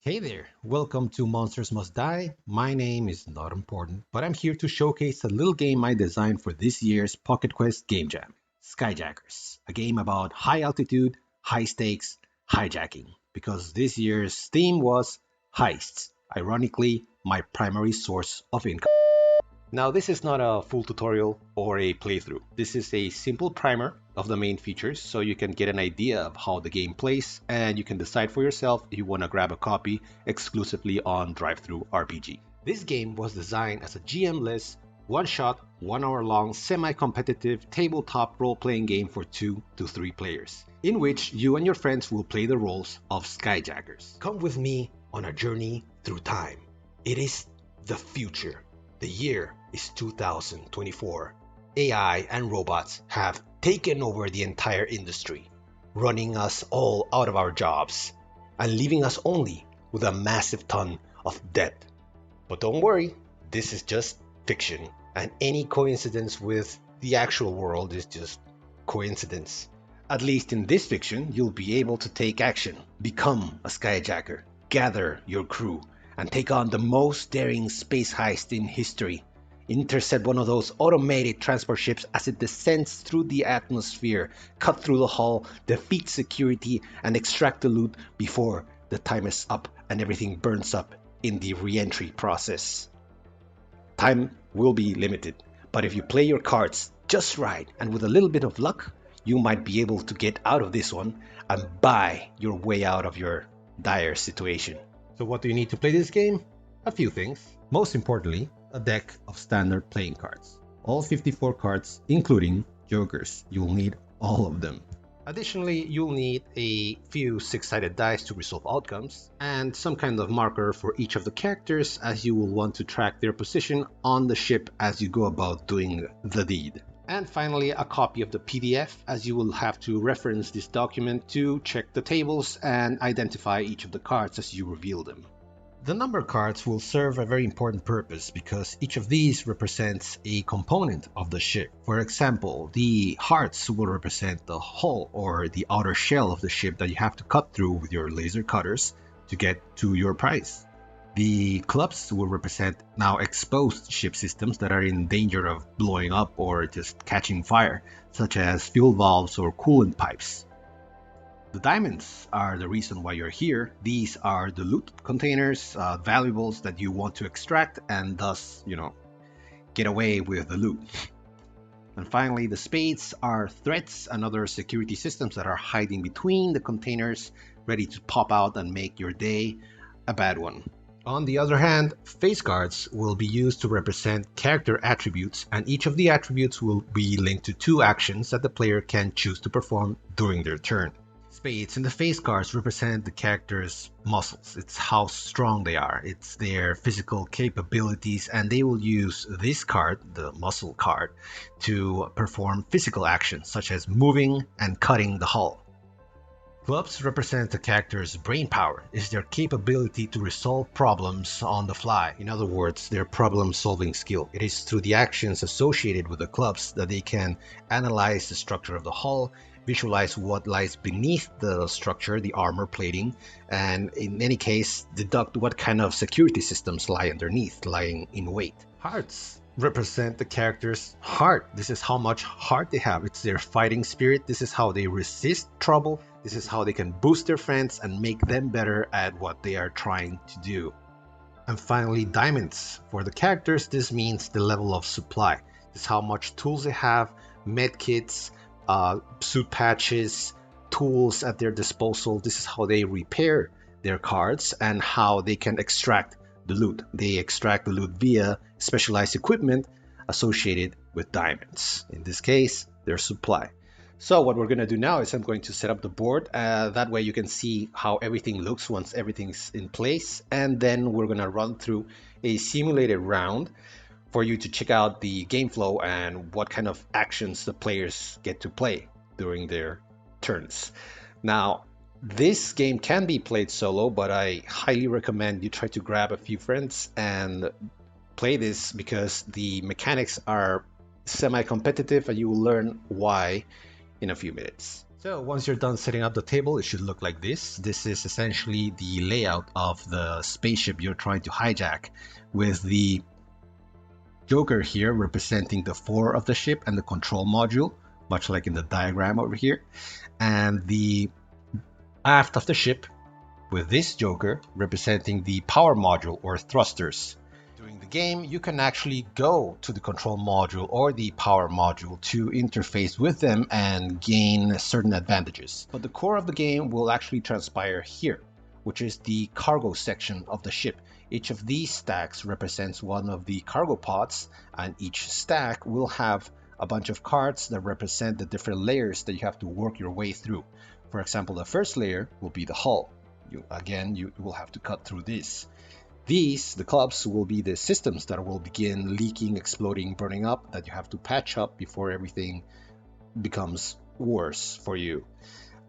Hey there, welcome to Monsters Must Die. My name is not important, but I'm here to showcase a little game I designed for this year's Pocket Quest Game Jam, Skyjackers, a game about high altitude, high stakes, hijacking, because this year's theme was heists, ironically, my primary source of income. Now, this is not a full tutorial or a playthrough. This is a simple primer of the main features so you can get an idea of how the game plays and you can decide for yourself if you want to grab a copy exclusively on DrivethruRPG. This game was designed as a GM-less, one-shot, 1 hour long, semi-competitive tabletop role-playing game for 2 to 3 players, in which you and your friends will play the roles of Skyjackers. Come with me on a journey through time. It is the future. The year is 2024. AI and robots have taken over the entire industry, running us all out of our jobs and leaving us only with a massive ton of debt. But don't worry, this is just fiction, and any coincidence with the actual world is just coincidence. At least in this fiction, you'll be able to take action, become a skyjacker, gather your crew, and take on the most daring space heist in history. Intercept one of those automated transport ships as it descends through the atmosphere, cut through the hull, defeat security, and extract the loot before the time is up and everything burns up in the re-entry process. Time will be limited, but if you play your cards just right and with a little bit of luck, you might be able to get out of this one and buy your way out of your dire situation. So what do you need to play this game? A few things. Most importantly, a deck of standard playing cards. All 54 cards, including jokers. You'll need all of them. Additionally, you'll need a few 6-sided dice to resolve outcomes, and some kind of marker for each of the characters, as you will want to track their position on the ship as you go about doing the deed. And finally, a copy of the PDF, as you will have to reference this document to check the tables and identify each of the cards as you reveal them. The number cards will serve a very important purpose because each of these represents a component of the ship. For example, the hearts will represent the hull or the outer shell of the ship that you have to cut through with your laser cutters to get to your prize. The clubs will represent now exposed ship systems that are in danger of blowing up or just catching fire, such as fuel valves or coolant pipes. The diamonds are the reason why you're here. These are the loot containers, valuables that you want to extract and thus, get away with the loot. And finally, the spades are threats and other security systems that are hiding between the containers, ready to pop out and make your day a bad one. On the other hand, face cards will be used to represent character attributes, and each of the attributes will be linked to 2 actions that the player can choose to perform during their turn. Spades and the face cards represent the character's muscles. It's how strong they are. It's their physical capabilities, and they will use this card, the muscle card, to perform physical actions such as moving and cutting the hull. Clubs represent the character's brain power. It's their capability to resolve problems on the fly. In other words, their problem-solving skill. It is through the actions associated with the clubs that they can analyze the structure of the hull, visualize what lies beneath the structure, the armor plating, and in any case, deduct what kind of security systems lie underneath, lying in wait. Hearts represent the character's heart. This is how much heart they have. It's their fighting spirit. This is how they resist trouble. This is how they can boost their friends and make them better at what they are trying to do. And finally, diamonds. For the characters, this means the level of supply. This is how much tools they have, medkits, suit patches, tools at their disposal. This is how they repair their cards and how they can extract the loot. They extract the loot via specialized equipment associated with diamonds. In this case, their supply. So what we're going to do now is I'm going to set up the board. That way you can see how everything looks once everything's in place. And then we're going to run through a simulated round for you to check out the game flow and what kind of actions the players get to play during their turns. Now, this game can be played solo, but I highly recommend you try to grab a few friends and play this because the mechanics are semi-competitive and you will learn why in a few minutes. So once you're done setting up the table, it should look like this. This is essentially the layout of the spaceship you're trying to hijack, with the Joker here representing the fore of the ship and the control module, much like in the diagram over here, and the aft of the ship with this Joker representing the power module or thrusters. During the game, you can actually go to the control module or the power module to interface with them and gain certain advantages. But the core of the game will actually transpire here, which is the cargo section of the ship. Each of these stacks represents one of the cargo pods, and each stack will have a bunch of cards that represent the different layers that you have to work your way through. For example, the first layer will be the hull. You will have to cut through this. These, the clubs, will be the systems that will begin leaking, exploding, burning up, that you have to patch up before everything becomes worse for you.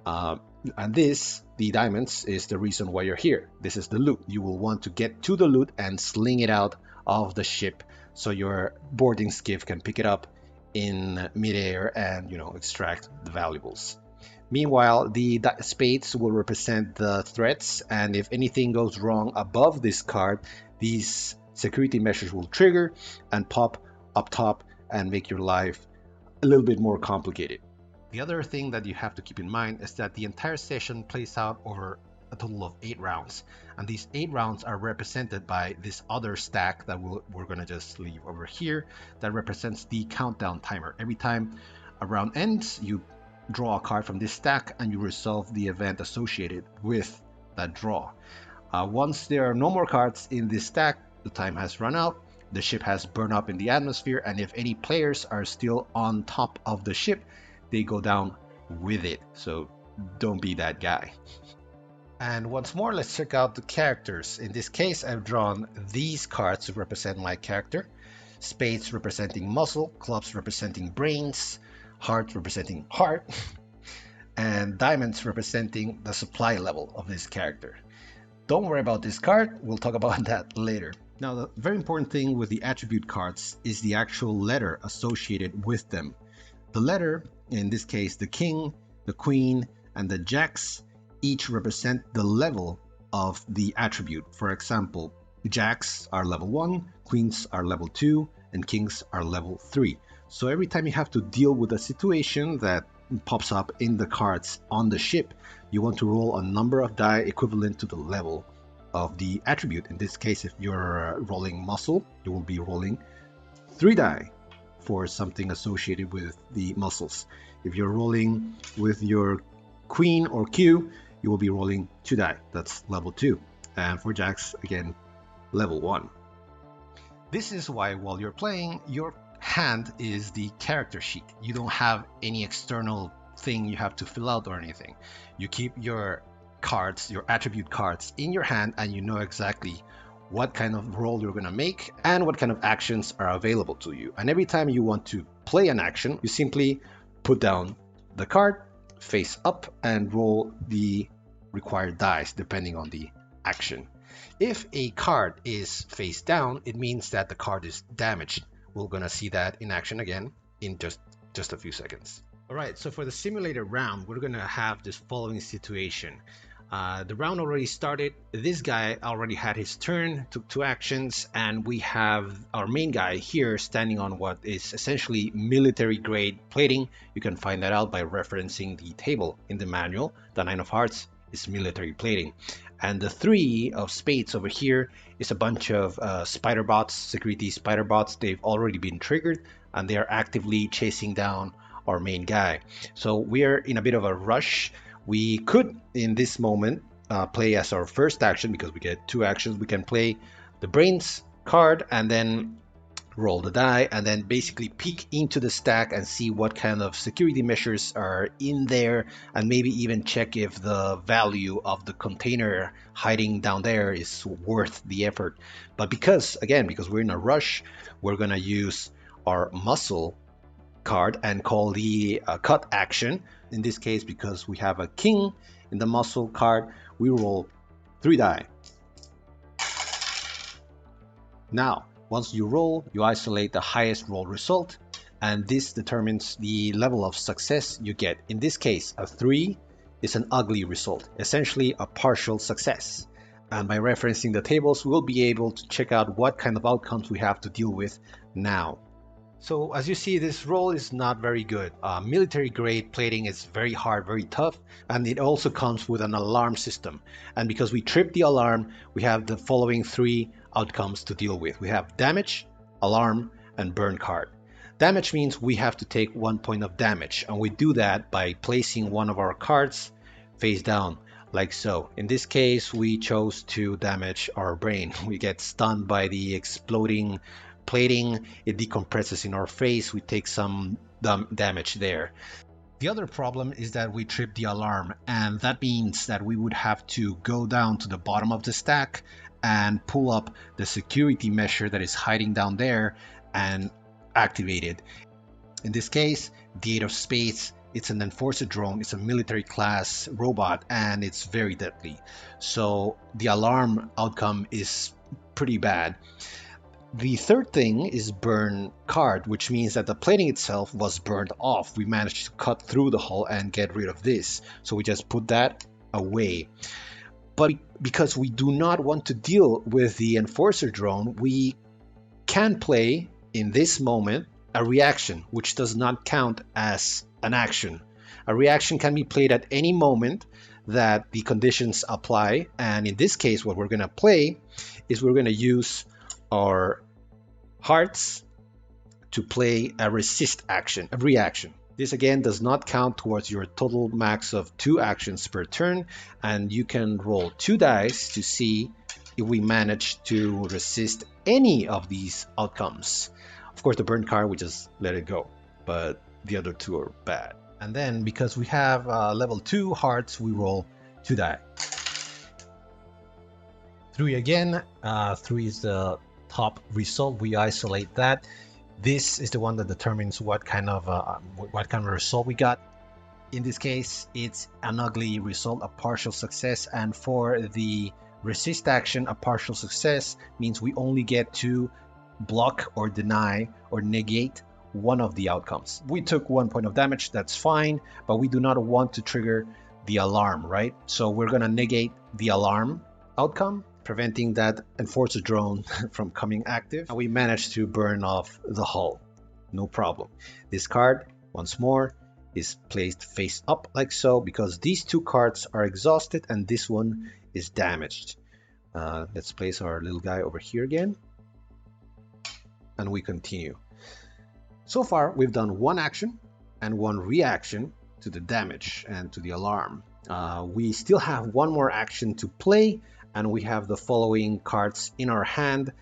And this, the diamonds, is the reason why you're here. This is the loot. You will want to get to the loot and sling it out of the ship so your boarding skiff can pick it up in midair and, extract the valuables. Meanwhile, the spades will represent the threats, and if anything goes wrong above this card, these security measures will trigger and pop up top and make your life a little bit more complicated. The other thing that you have to keep in mind is that the entire session plays out over a total of 8 rounds, and these 8 rounds are represented by this other stack that we're going to just leave over here that represents the countdown timer. Every time a round ends, you draw a card from this stack and you resolve the event associated with that draw. Once there are no more cards in this stack, the time has run out, the ship has burned up in the atmosphere, and if any players are still on top of the ship, they go down with it. So don't be that guy. And once more, let's check out the characters. In this case, I've drawn these cards to represent my character. Spades representing muscle, clubs representing brains, heart representing heart, and diamonds representing the supply level of this character. Don't worry about this card, we'll talk about that later. Now, the very important thing with the attribute cards is the actual letter associated with them. The letter, in this case the king, the queen, and the jacks, each represent the level of the attribute. For example, jacks are level 1, queens are level 2, and kings are level 3. So every time you have to deal with a situation that pops up in the cards on the ship, you want to roll a number of die equivalent to the level of the attribute. In this case, if you're rolling muscle, you will be rolling 3 die for something associated with the muscles. If you're rolling with your queen or Q, you will be rolling 2 die. That's level 2. And for jacks, again, level 1. This is why while you're playing, your hand is the character sheet. You don't have any external thing you have to fill out or anything. You keep your cards, your attribute cards, in your hand, and you know exactly what kind of roll you're going to make and what kind of actions are available to you. And every time you want to play an action, you simply put down the card face up and roll the required dice depending on the action. If a card is face down, it means that the card is damaged. We're gonna see that in action again in just a few seconds. All right, so for the simulator round, we're gonna have this following situation. The round already started. This guy already had his turn, took 2 actions, and we have our main guy here standing on what is essentially military grade plating. You can find that out by referencing the table in the manual. The 9 of hearts is military plating. And the 3 of spades over here is a bunch of spider bots, security spider bots. They've already been triggered and they are actively chasing down our main guy. So we're in a bit of a rush. We could, in this moment, play as our first action, because we get 2 actions. We can play the brains card and then roll the die and then basically peek into the stack and see what kind of security measures are in there, and maybe even check if the value of the container hiding down there is worth the effort. But because we're in a rush, we're gonna use our muscle card and call the cut action. In this case, because we have a king in the muscle card, we roll 3 die. Now once you roll, you isolate the highest roll result and this determines the level of success you get. In this case, a 3 is an ugly result, essentially a partial success. And by referencing the tables, we'll be able to check out what kind of outcomes we have to deal with now. So as you see, this roll is not very good. Military grade plating is very hard, very tough, and it also comes with an alarm system. And because we tripped the alarm, we have the following 3 outcomes to deal with. We have damage, alarm, and burn card. Damage means we have to take 1 point of damage, and we do that by placing one of our cards face down, like so. In this case, we chose to damage our brain. We get stunned by the exploding plating, it decompresses in our face, we take some damage there. The other problem is that we tripped the alarm, and that means that we would have to go down to the bottom of the stack and pull up the security measure that is hiding down there and activate it. In this case, the 8 of spades, it's an enforcer drone, it's a military class robot, and it's very deadly. So the alarm outcome is pretty bad. The third thing is burn card, which means that the plating itself was burned off. We managed to cut through the hull and get rid of this. So we just put that away. But because we do not want to deal with the enforcer drone, we can play in this moment a reaction, which does not count as an action. A reaction can be played at any moment that the conditions apply. And in this case, what we're going to play is we're going to use our hearts to play a resist action, a reaction. This again does not count towards your total max of 2 actions per turn, and you can roll 2 dice to see if we manage to resist any of these outcomes. Of course, the burn card, we just let it go, but the other 2 are bad. And then because we have level 2 hearts, we roll 2 die. 3 again. 3 is the top result. We isolate that. This is the one that determines what kind of result we got. In this case, it's an ugly result, a partial success. And for the resist action, a partial success means we only get to block or deny or negate one of the outcomes. We took 1 point of damage, that's fine, but we do not want to trigger the alarm, right? So we're gonna negate the alarm outcome, preventing that enforcer drone from coming active, and we managed to burn off the hull, no problem. This card, once more, is placed face up like so, because these 2 cards are exhausted and this one is damaged. Let's place our little guy over here again, and we continue. So far, we've done 1 action and 1 reaction to the damage and to the alarm. We still have 1 more action to play, and we have the following cards in our hand.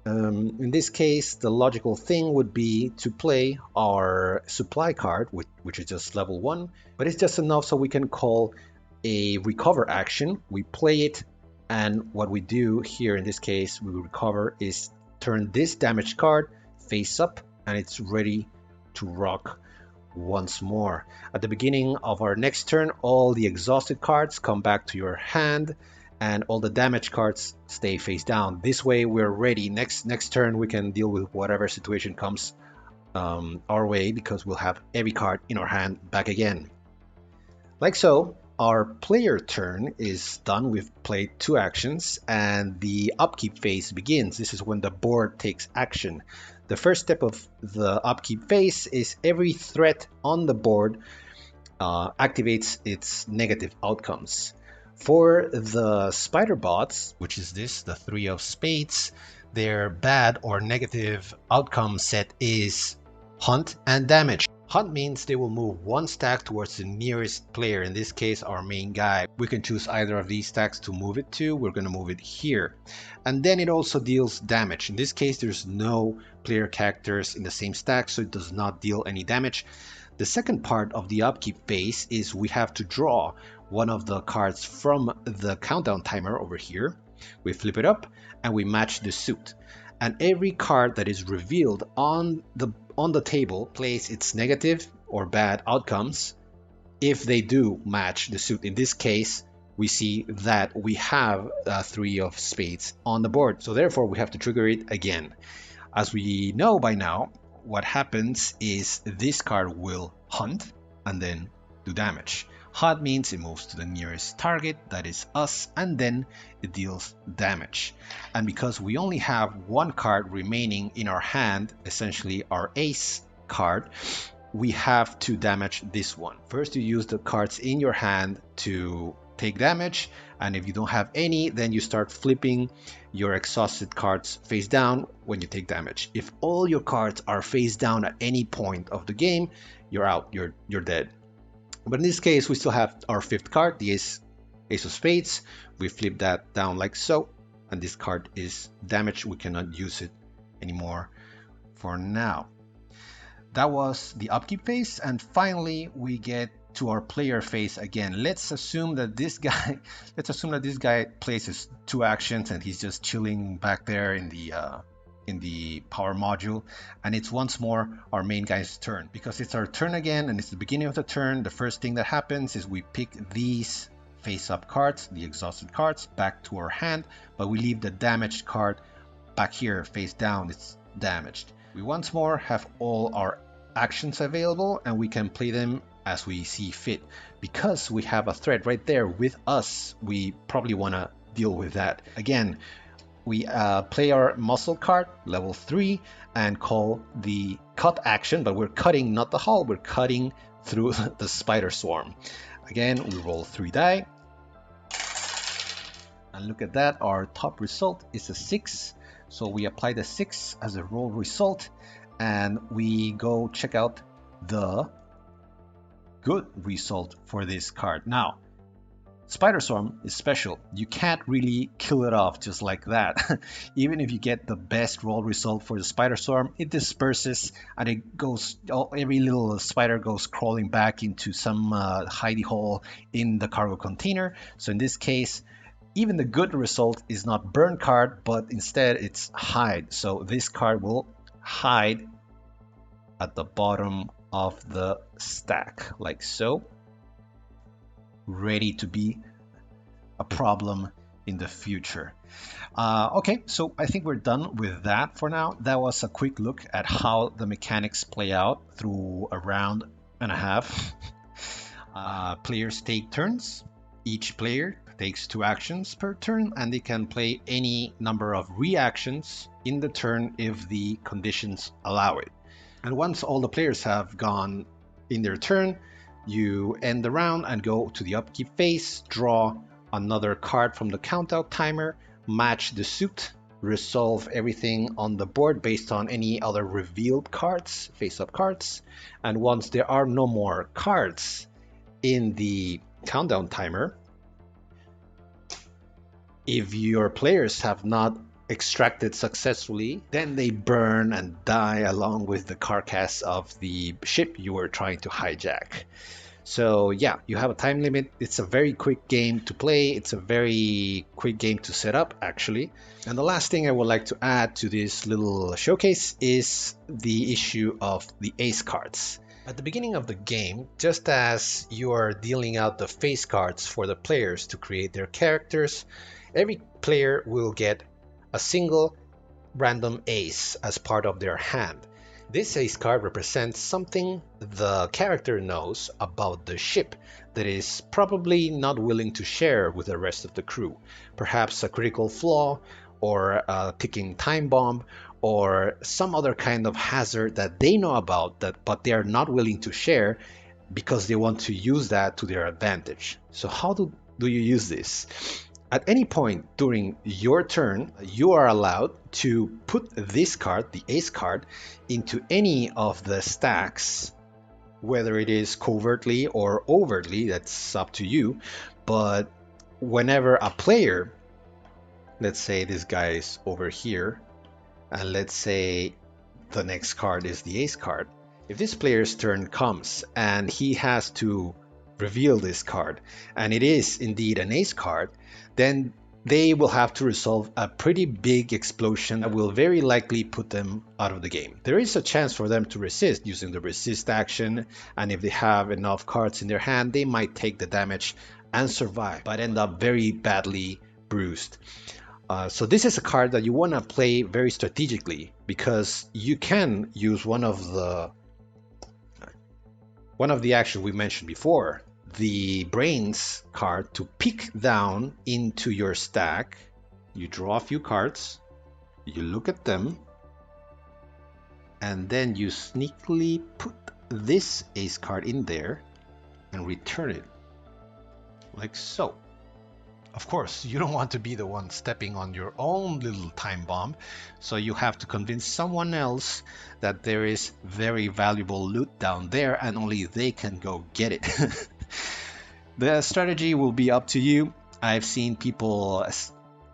In this case, the logical thing would be to play our supply card, which is just level 1, but it's just enough so we can call a recover action. We play it, and what we do here in this case, we recover, is turn this damaged card face up, and it's ready to rock once more. At the beginning of our next turn, all the exhausted cards come back to your hand, and all the damage cards stay face down. This way we're ready. Next turn we can deal with whatever situation comes our way, because we'll have every card in our hand back again. Like so, our player turn is done. We've played 2 actions, and the upkeep phase begins. This is when the board takes action. The first step of the upkeep phase is every threat on the board activates its negative outcomes. For the spider bots, which is this, the 3 of spades, their bad or negative outcome set is hunt and damage. Hunt means they will move 1 stack towards the nearest player, in this case our main guy. We can choose either of these stacks to move it to. We're going to move it here. And then it also deals damage. In this case there's no player characters in the same stack, so it does not deal any damage. The second part of the upkeep phase is we have to draw one of the cards from the countdown timer over here. We flip it up and we match the suit. And every card that is revealed on the table plays its negative or bad outcomes if they do match the suit. In this case, we see that we have 3 of spades on the board, so therefore we have to trigger it again. As we know by now, what happens is this card will hunt and then do damage. Hunt means it moves to the nearest target, that is us, and then it deals damage. And because we only have one card remaining in our hand, essentially our ace card, we have to damage this one. First you use the cards in your hand to take damage, and if you don't have any, then you start flipping your exhausted cards face down when you take damage. If all your cards are face down at any point of the game, you're out, you're dead. But in this case, we still have our fifth card, the ace of spades. We flip that down like so, and this card is damaged. We cannot use it anymore for now. That was the upkeep phase, and finally we get to our player phase again. Let's assume that this guy places 2 actions and he's just chilling back there in the power module, and it's once more our main guy's turn. Because it's our turn again and it's the beginning of the turn, the first thing that happens is we pick these face-up cards, the exhausted cards, back to our hand, but we leave the damaged card back here face down. It's damaged. We once more have all our actions available, and we can play them as we see fit. Because we have a threat right there with us, we probably want to deal with that. Again, we play our muscle card, level 3, and call the cut action, but we're cutting not the hull, we're cutting through the spider swarm. Again, we roll 3 die, and look at that, our top result is a 6. So we apply the 6 as a roll result, and we go check out the good result for this card. Now, Spider Swarm is special. You can't really kill it off just like that. Even if you get the best roll result for the Spider Swarm, it disperses and it goes, every little spider goes crawling back into some hidey hole in the cargo container. So in this case, even the good result is not burn card, but instead it's hide. So this card will hide at the bottom of the stack, like so, ready to be a problem in the future. Okay, so I think we're done with that for now. That was a quick look at how the mechanics play out through a round and a half. Players take turns. Each player takes 2 actions per turn, and they can play any number of reactions in the turn if the conditions allow it. And once all the players have gone in their turn, you end the round and go to the upkeep phase, draw another card from the countout timer, match the suit, resolve everything on the board based on any other revealed cards, face-up cards. And once there are no more cards in the countdown timer, if your players have not extracted successfully, then they burn and die along with the carcass of the ship you were trying to hijack. So yeah, you have a time limit. It's a very quick game to play. It's a very quick game to set up, actually. And the last thing I would like to add to this little showcase is the issue of the ace cards. At the beginning of the game, just as you are dealing out the face cards for the players to create their characters, every player will get a single random ace as part of their hand. This ace card represents something the character knows about the ship that is probably not willing to share with the rest of the crew. Perhaps a critical flaw, or a ticking time bomb, or some other kind of hazard that they know about, but they are not willing to share because they want to use that to their advantage. So how do you use this? At any point during your turn, you are allowed to put this card, the ace card, into any of the stacks, whether it is covertly or overtly, that's up to you. But whenever a player, let's say this guy is over here, and let's say the next card is the ace card, if this player's turn comes and he has to reveal this card, and it is indeed an ace card, then they will have to resolve a pretty big explosion that will very likely put them out of the game. There is a chance for them to resist using the resist action, and if they have enough cards in their hand, they might take the damage and survive, but end up very badly bruised. So this is a card that you want to play very strategically, because you can use one of the actions we mentioned before, the brains card, to peek down into your stack. You draw a few cards, you look at them, and then you sneakily put this ace card in there and return it, like so. Of course, you don't want to be the one stepping on your own little time bomb, so you have to convince someone else that there is very valuable loot down there and only they can go get it. The strategy will be up to you. I've seen people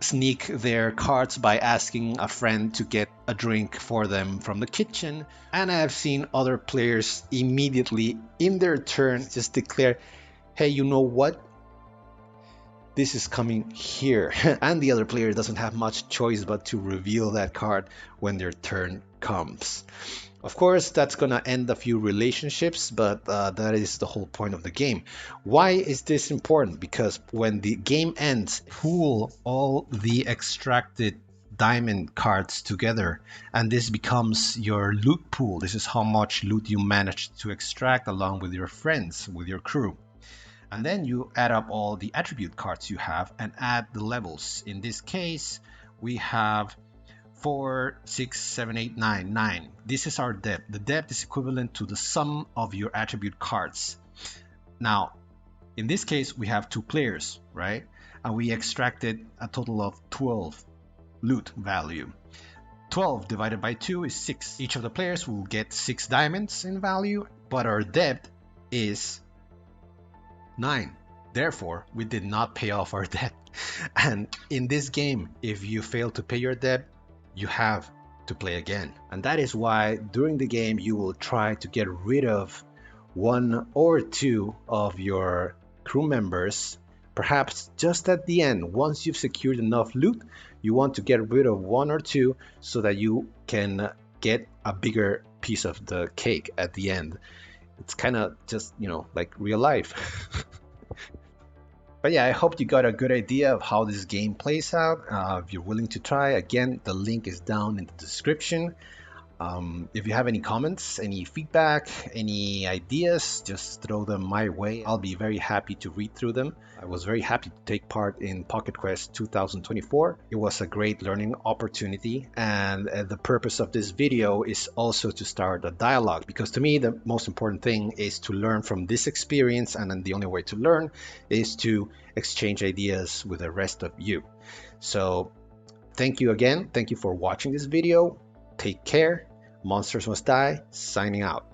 sneak their cards by asking a friend to get a drink for them from the kitchen, and I've seen other players immediately in their turn just declare, hey, you know what? This is coming here. And the other player doesn't have much choice but to reveal that card when their turn comes. Of course, that's gonna end a few relationships, but that is the whole point of the game. Why is this important? Because when the game ends, pool all the extracted diamond cards together, and this becomes your loot pool. This is how much loot you managed to extract along with your friends, with your crew. And then you add up all the attribute cards you have and add the levels. In this case, we have 4, 6, 7, 8, 9, 9. This is our depth. The depth is equivalent to the sum of your attribute cards. Now, in this case, we have 2 players, right? And we extracted a total of 12 loot value. 12 divided by 2 is 6. Each of the players will get 6 diamonds in value, but our debt is 9. Therefore, we did not pay off our debt. And in this game, if you fail to pay your debt, you have to play again. And that is why during the game, you will try to get rid of 1 or 2 of your crew members. Perhaps just at the end, once you've secured enough loot, you want to get rid of 1 or 2 so that you can get a bigger piece of the cake at the end. It's kind of just, like real life. But yeah, I hope you got a good idea of how this game plays out. If you're willing to try, again, the link is down in the description. If you have any comments, any feedback, any ideas, just throw them my way. I'll be very happy to read through them. I was very happy to take part in Pocket Quest 2024. It was a great learning opportunity, and the purpose of this video is also to start a dialogue, because to me the most important thing is to learn from this experience, and then the only way to learn is to exchange ideas with the rest of you. So thank you again. Thank you for watching this video. Take care. Monsters Must Die, signing out.